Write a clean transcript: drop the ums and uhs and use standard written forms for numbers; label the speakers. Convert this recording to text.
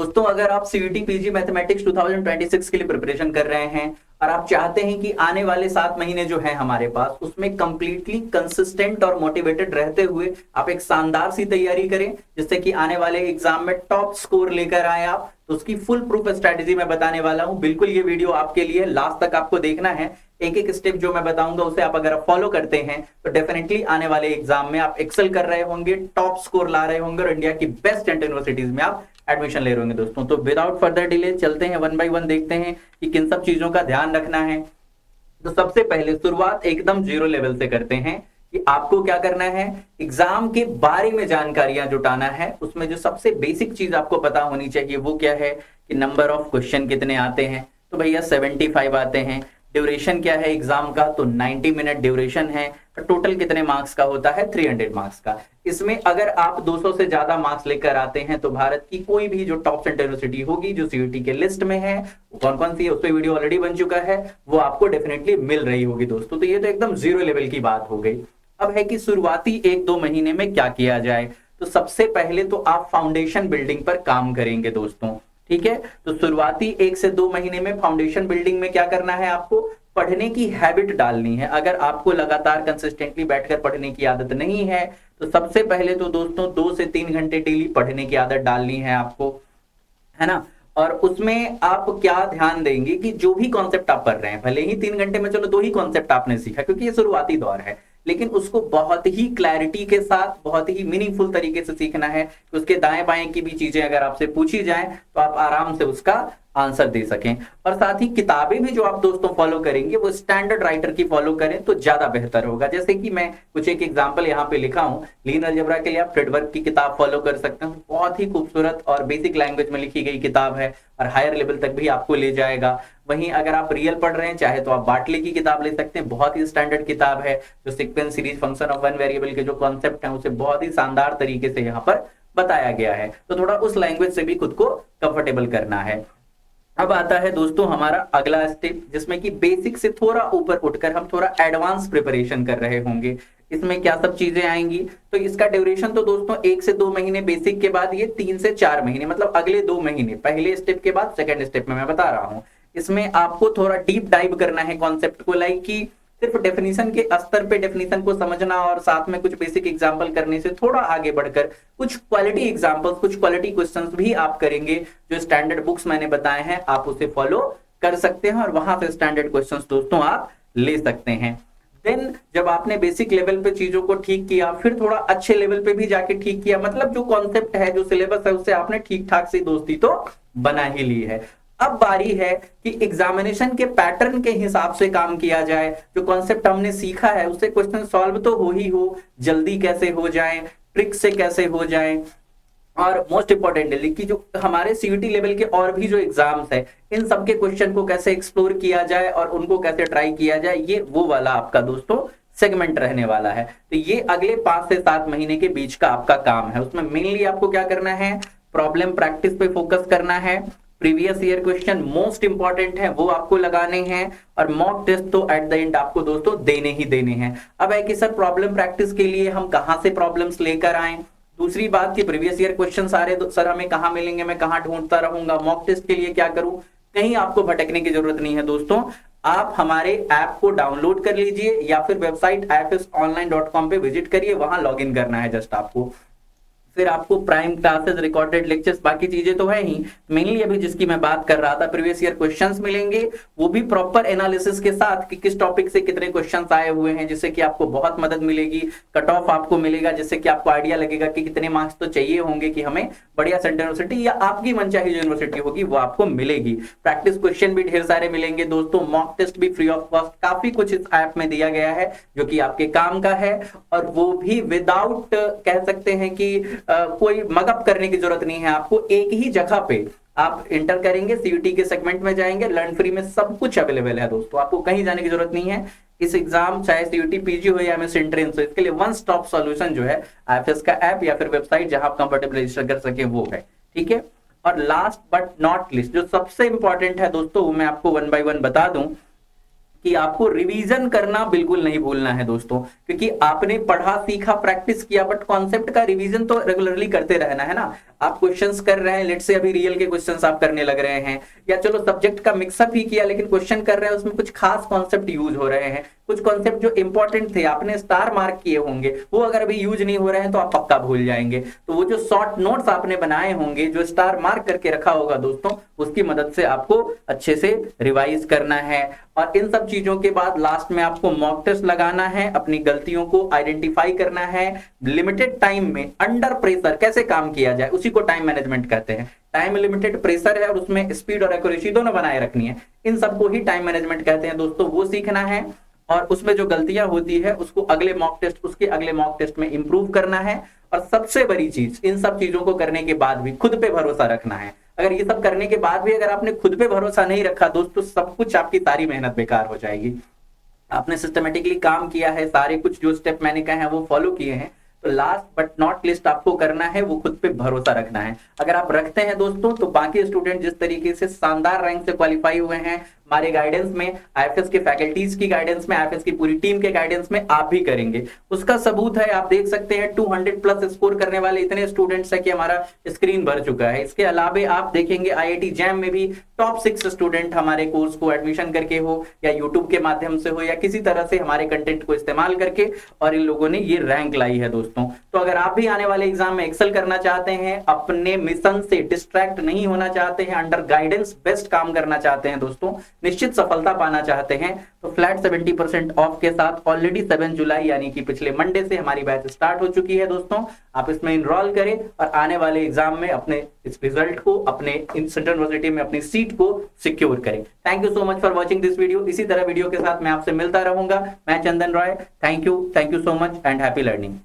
Speaker 1: दोस्तों अगर आप सीयूटी पीजी मैथमेटिक्स 2026 के लिए प्रिपरेशन कर रहे हैं और आप चाहते हैं कि आने वाले 7 महीने जो है हमारे पास उसमें कंप्लीटली कंसिस्टेंट और मोटिवेटेड रहते हुए आप एक शानदार सी तैयारी करें जिससे कि आने वाले एग्जाम में टॉप स्कोर लेकर आए आप, तो उसकी फुल प्रूफ स्ट्रेटेजी मैं बताने वाला हूं। बिल्कुल ये वीडियो आपके लिए लास्ट तक आपको देखना है। एक एक स्टेप जो मैं बताऊंगा उसे आप अगर फॉलो करते हैं तो डेफिनेटली आने वाले एग्जाम में आप एक्सेल कर रहे होंगे, टॉप स्कोर ला रहे होंगे और इंडिया की बेस्ट यूनिवर्सिटीज में आप एडमिशन ले रहे होंगे। दोस्तों तो विदाउट फर्दर डिले चलते हैं, वन बाय वन देखते हैं कि किन सब चीजों का ध्यान रखना है। तो सबसे पहले शुरुआत एकदम जीरो लेवल से करते हैं कि आपको क्या करना है, एग्जाम के बारे में जानकारियां जुटाना है। उसमें जो सबसे बेसिक चीज आपको पता होनी चाहिए वो क्या है कि नंबर ऑफ क्वेश्चन कितने आते हैं। तो भैया 75 आते हैं। ड्यूरेशन क्या है एग्जाम का, तो 90 मिनट ड्यूरेशन है। टोटल कितने मार्क्स का होता है, 300 मार्क्स का। इसमें अगर आप 200 से ज्यादा मार्क्स लेकर आते हैं तो भारत की कोई भी जो टॉप यूनिवर्सिटी होगी जो सीयूटी के लिस्ट में है, कौन कौन सी है उस पर वीडियो ऑलरेडी बन चुका है, वो आपको डेफिनेटली मिल रही होगी। दोस्तों तो ये तो एकदम जीरो लेवल की बात हो गई। अब है कि शुरुआती 1-2 महीने में क्या किया जाए। तो सबसे पहले तो आप फाउंडेशन बिल्डिंग पर काम करेंगे दोस्तों, ठीक है। तो शुरुआती 1 से 2 महीने में फाउंडेशन बिल्डिंग में क्या करना है, आपको पढ़ने की हैबिट डालनी है। अगर आपको लगातार कंसिस्टेंटली बैठकर पढ़ने की आदत नहीं है तो सबसे पहले तो दोस्तों 2 से 3 घंटे डेली पढ़ने की आदत डालनी है आपको, है ना। और उसमें आप क्या ध्यान देंगे कि जो भी कॉन्सेप्ट आप पढ़ रहे हैं, भले ही 3 घंटे में चलो 2 ही कॉन्सेप्ट आपने सीखा क्योंकि ये शुरुआती दौर है, लेकिन उसको बहुत ही क्लैरिटी के साथ बहुत ही मीनिंगफुल तरीके से सीखना है कि उसके दाएं बाएं की भी चीजें अगर आपसे पूछी जाएं तो आप आराम से उसका आंसर दे सकें। और साथ ही किताबें भी जो आप दोस्तों फॉलो करेंगे वो स्टैंडर्ड राइटर की फॉलो करें तो ज्यादा बेहतर होगा। जैसे कि मैं कुछ एक एग्जांपल यहाँ पे लिखा हूँ, लीन अलजेब्रा के लिए आप फ्रेडवर्क की किताब फॉलो कर सकते हैं। बहुत ही खूबसूरत और बेसिक लैंग्वेज में लिखी गई किताब है और हायर लेवल तक भी आपको ले जाएगा। वहीं अगर आप रियल पढ़ रहे हैं चाहे तो आप बाटले की किताब ले सकते हैं, बहुत ही स्टैंडर्ड किताब है जो sequence series function of one variable के जो कॉन्सेप्ट है उसे बहुत ही शानदार तरीके से यहाँ पर बताया गया है। तो थोड़ा उस लैंग्वेज से भी खुद को कंफर्टेबल करना है। अब आता है दोस्तों हमारा अगला स्टेप जिसमें कि बेसिक से थोड़ा ऊपर उठकर हम थोड़ा एडवांस प्रिपरेशन कर रहे होंगे। इसमें क्या सब चीजें आएंगी, तो इसका ड्यूरेशन तो दोस्तों 1 से 2 महीने बेसिक के बाद ये 3 से 4 महीने, मतलब अगले 2 महीने, पहले स्टेप के बाद सेकंड स्टेप में मैं बता रहा हूं। इसमें आपको थोड़ा डीप डाइव करना है कॉन्सेप्ट को, लाइक कि सिर्फ डेफिनेशन के स्तर पे डेफिनेशन को समझना और साथ में कुछ बेसिक एग्जांपल करने से थोड़ा आगे बढ़कर कुछ क्वालिटी एग्जांपल्स, कुछ क्वालिटी क्वेश्चंस भी आप करेंगे। जो स्टैंडर्ड बुक्स मैंने बताए हैं आप उसे फॉलो कर सकते हैं और वहां से स्टैंडर्ड क्वेश्चंस दोस्तों आप ले सकते हैं। देन जब आपने बेसिक लेवल पे चीजों को ठीक किया, फिर थोड़ा अच्छे लेवल पे भी जाके ठीक किया, मतलब जो कॉन्सेप्ट है जो सिलेबस है उससे आपने ठीक ठाक से दोस्ती तो बना ही ली है। अब बारी है कि एग्जामिनेशन के पैटर्न के हिसाब से काम किया जाए। जो कॉन्सेप्ट हमने सीखा है उससे क्वेश्चन सॉल्व तो हो ही हो, जल्दी कैसे हो जाए, ट्रिक से कैसे हो जाए, और मोस्ट इंपॉर्टेंटली कि जो हमारे सीयूटी लेवल के और भी जो एग्जाम्स है इन सब के क्वेश्चन को कैसे एक्सप्लोर किया जाए और उनको कैसे ट्राई किया जाए, ये वो वाला आपका दोस्तों सेगमेंट रहने वाला है। तो ये अगले 5 से 7 महीने के बीच का आपका काम है। उसमें मेनली आपको क्या करना है, प्रॉब्लम प्रैक्टिस पे फोकस करना है। Previous year question most important है वो आपको लगाने हैं और मॉक टेस्ट तो एट द एंड आपको दोस्तों देने ही देने हैं। अब है कि सर प्रॉब्लम प्रैक्टिस के लिए हम कहां से प्रॉब्लम्स लेकर आए, दूसरी बात कि प्रीवियस ईयर क्वेश्चन सारे सर हमें कहां मिलेंगे, मैं कहां ढूंढता रहूंगा, मॉक टेस्ट के लिए क्या करूं, कहीं आपको भटकने की जरूरत नहीं है दोस्तों। आप हमारे ऐप को डाउनलोड कर लीजिए या फिर वेबसाइट ifsonline.com पे विजिट करिए, वहां लॉग इन करना है जस्ट आपको। फिर आपको प्राइम क्लासेस, रिकॉर्डेड लेक्चर्स, बाकी चीजें तो है ही, मेनली अभी जिसकी मैं बात कर रहा था प्रीवियस ईयर क्वेश्चंस मिलेंगे, वो भी प्रॉपर एनालिसिस के साथ कि किस टॉपिक से कितने क्वेश्चंस आए हुए हैं, जिससे कि आपको बहुत मदद मिलेगी। कट ऑफ आपको मिलेगा जिससे कि आपको आइडिया लगेगा कि कितने मार्क्स तो चाहिए होंगे कि हमें बढ़िया सेंट्रल यूनिवर्सिटी या आपकी मनचाही जो यूनिवर्सिटी होगी वो आपको मिलेगी। प्रैक्टिस क्वेश्चन भी ढेर सारे मिलेंगे दोस्तों, मॉक टेस्ट भी फ्री ऑफ कॉस्ट, काफी कुछ इस ऐप में दिया गया है जो कि आपके काम का है, और वो भी विदाउट कह सकते हैं कि कोई मगअप करने की जरूरत नहीं है। आपको एक ही जगह पे आप इंटर करेंगे, सीयूटी के सेगमेंट में जाएंगे, लर्न फ्री में सब कुछ अवेलेबल है दोस्तों, आपको कहीं जाने की जरूरत नहीं है। इस एग्जाम चाहे सीयूटी पीजी हो या एमएस एंट्रेंस हो, इसके लिए वन स्टॉप सॉल्यूशन जो है आईएफएस का ऐप या फिर वेबसाइट जहां आप कंफर्टेबल रजिस्टर कर सके वो है, ठीक है। और लास्ट बट नॉट लिस्ट जो सबसे इंपॉर्टेंट है दोस्तों, वो मैं आपको वन बाय वन बता दूं कि आपको रिवीजन करना बिल्कुल नहीं भूलना है दोस्तों, क्योंकि आपने पढ़ा सीखा प्रैक्टिस किया, बट कॉन्सेप्ट का रिवीजन तो रेगुलरली करते रहना है ना। आप क्वेश्चंस कर रहे हैं, लेट से अभी रियल के क्वेश्चंस आप करने लग रहे हैं, या चलो सब्जेक्ट का मिक्सअप ही किया लेकिन क्वेश्चन कर रहे हैं उसमें कुछ खास कॉन्सेप्ट यूज हो रहे हैं, कुछ कॉन्सेप्ट जो इंपॉर्टेंट थे आपने स्टार मार्क किए होंगे वो अगर अभी यूज नहीं हो रहे हैं तो आप पक्का भूल जाएंगे। तो वो जो शॉर्ट नोट्स आपने बनाए होंगे, जो स्टार मार्क करके रखा होगा दोस्तों, उसकी मदद से आपको अच्छे से रिवाइज करना है। और इन सब चीजों के बाद लास्ट में आपको मॉक टेस्ट लगाना है, अपनी गलतियों को आइडेंटिफाई करना है, लिमिटेड टाइम में अंडर प्रेशर कैसे काम किया जाए, उसी को टाइम मैनेजमेंट कहते हैं। टाइम लिमिटेड प्रेशर है और उसमें स्पीड और एक्यूरेसी दोनों बनाए रखनी है, इन सबको ही टाइम मैनेजमेंट कहते हैं दोस्तों। वो सीखना है और उसमें जो गलतियां होती है उसको अगले मॉक टेस्ट, उसके अगले मॉक टेस्ट में इंप्रूव करना है। और सबसे बड़ी चीज, इन सब चीजों को करने के बाद भी खुद पे भरोसा रखना है। अगर ये सब करने के बाद भी अगर आपने खुद पे भरोसा नहीं रखा दोस्तों, सब कुछ आपकी सारी मेहनत बेकार हो जाएगी। आपने सिस्टमेटिकली काम किया है, सारे कुछ जो स्टेप मैंने कहे हैं वो फॉलो किए हैं, तो लास्ट बट नॉट लिस्ट आपको करना है वो खुद पे भरोसा रखना है। अगर आप रखते हैं दोस्तों तो बाकी स्टूडेंट जिस तरीके से शानदार रैंक से क्वालिफाई हुए हैं हमारे गाइडेंस में, आईएफएस के फैकल्टीज की गाइडेंस में, आईएफएस की पूरी टीम के गाइडेंस में, आप भी करेंगे। उसका सबूत है, आप देख सकते हैं 200 प्लस स्कोर करने वाले इतने स्टूडेंट्स हैं कि हमारा स्क्रीन भर चुका है। इसके अलावा आप देखेंगे आईआईटी जैम में भी टॉप 6 स्टूडेंट हमारे कोर्स को एडमिशन करके हो या यूट्यूब के माध्यम से हो या किसी तरह से हमारे कंटेंट को इस्तेमाल करके, और इन लोगों ने ये रैंक लाई है दोस्तों। तो अगर आप भी आने वाले एग्जाम में एक्सेल करना चाहते हैं, अपने मिशन से डिस्ट्रैक्ट नहीं होना चाहते हैं, अंडर गाइडेंस बेस्ट काम करना चाहते हैं दोस्तों, निश्चित सफलता पाना चाहते हैं, तो फ्लैट 70% ऑफ के साथ ऑलरेडी 7 जुलाई यानी कि पिछले मंडे से हमारी बैच स्टार्ट हो चुकी है दोस्तों। आप इसमें इनरोल करें और आने वाले एग्जाम में अपने इस रिजल्ट को, अपने सेंट्रल यूनिवर्सिटी में अपनी सीट को सिक्योर करें। Thank you so much for watching this video. इसी तरह वीडियो के साथ मैं आपसे मिलता रहूंगा। मैं Chandan Roy. Thank you so much and happy learning.